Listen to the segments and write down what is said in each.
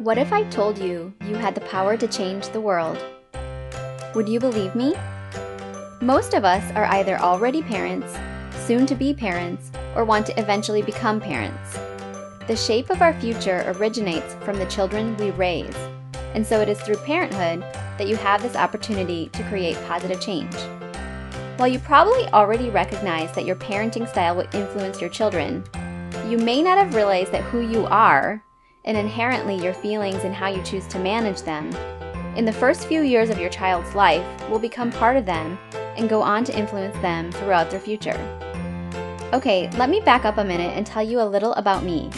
What if I told you you had the power to change the world? Would you believe me? Most of us are either already parents, soon to be parents, or want to eventually become parents. The shape of our future originates from the children we raise, and so it is through parenthood that you have this opportunity to create positive change. While you probably already recognize that your parenting style will influence your children, you may not have realized that who you are, and inherently your feelings and how you choose to manage them, in the first few years of your child's life will become part of them and go on to influence them throughout their future. Okay, let me back up a minute and tell you a little about me.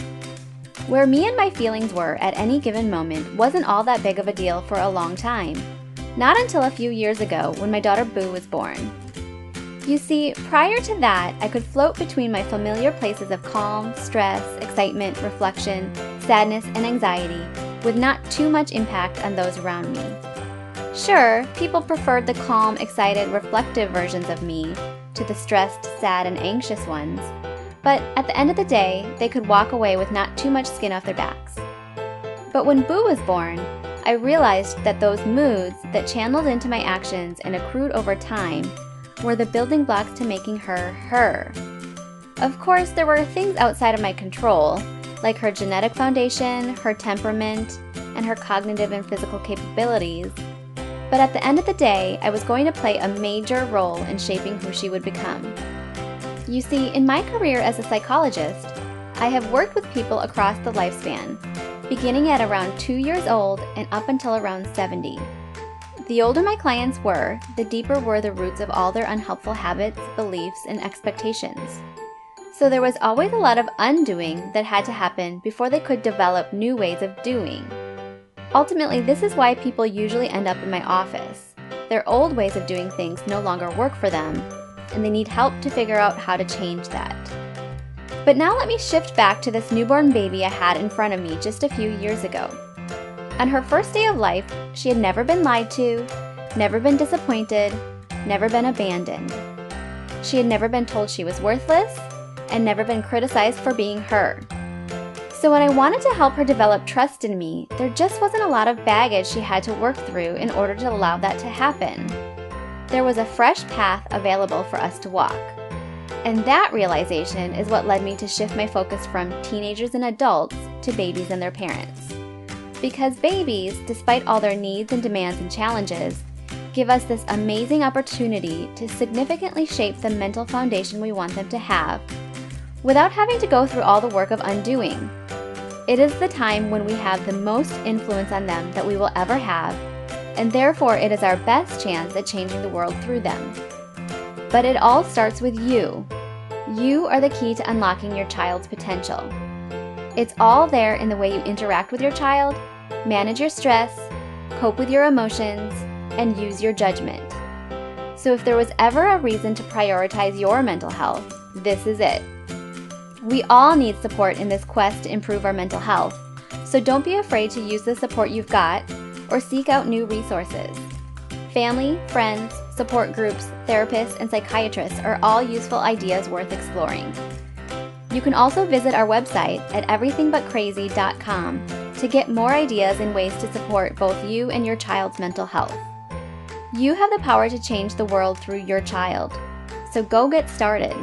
Where me and my feelings were at any given moment wasn't all that big of a deal for a long time. Not until a few years ago when my daughter Boo was born. You see, prior to that, I could float between my familiar places of calm, stress, excitement, reflection, sadness, and anxiety with not too much impact on those around me. Sure, people preferred the calm, excited, reflective versions of me to the stressed, sad, and anxious ones, but at the end of the day, they could walk away with not too much skin off their backs. But when Boo was born, I realized that those moods that channeled into my actions and accrued over time were the building blocks to making her, her. Of course, there were things outside of my control, like her genetic foundation, her temperament, and her cognitive and physical capabilities. But at the end of the day, I was going to play a major role in shaping who she would become. You see, in my career as a psychologist, I have worked with people across the lifespan, beginning at around 2 years old and up until around 70. The older my clients were, the deeper were the roots of all their unhelpful habits, beliefs, and expectations. So there was always a lot of undoing that had to happen before they could develop new ways of doing. Ultimately, this is why people usually end up in my office. Their old ways of doing things no longer work for them, and they need help to figure out how to change that. But now let me shift back to this newborn baby I had in front of me just a few years ago. On her first day of life, she had never been lied to, never been disappointed, never been abandoned. She had never been told she was worthless, and never been criticized for being her. So when I wanted to help her develop trust in me, there just wasn't a lot of baggage she had to work through in order to allow that to happen. There was a fresh path available for us to walk. And that realization is what led me to shift my focus from teenagers and adults to babies and their parents. Because babies, despite all their needs and demands and challenges, give us this amazing opportunity to significantly shape the mental foundation we want them to have, without having to go through all the work of undoing. It is the time when we have the most influence on them that we will ever have, and therefore it is our best chance at changing the world through them. But it all starts with you. You are the key to unlocking your child's potential. It's all there in the way you interact with your child, manage your stress, cope with your emotions, and use your judgment. So if there was ever a reason to prioritize your mental health, this is it. We all need support in this quest to improve our mental health, so don't be afraid to use the support you've got or seek out new resources. Family, friends, support groups, therapists, and psychiatrists are all useful ideas worth exploring. You can also visit our website at everythingbutcrazy.com to get more ideas and ways to support both you and your child's mental health. You have the power to change the world through your child, so go get started.